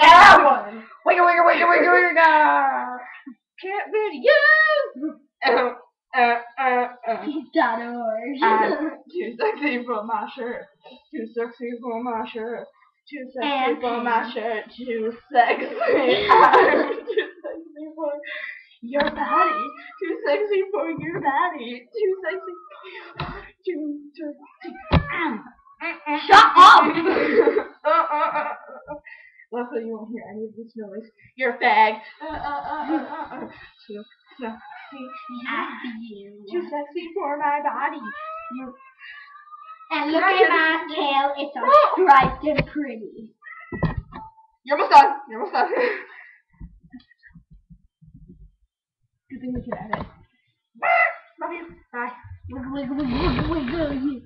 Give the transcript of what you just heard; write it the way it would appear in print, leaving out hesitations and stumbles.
Ow! Wigga. Cat video. Too sexy for my shirt. Too sexy for my shirt. Too sexy for my shirt. Too sexy. I'm too sexy for your body. Too sexy for your body. Too sexy for your body. Too sexy. Shut up! Luckily you won't hear any of this noise. You're a fag. Too sexy. Too sexy for my body. And look at my tail, it's all striped and pretty. You're almost done. Good thing you can edit. Love you. Bye. Wiggle.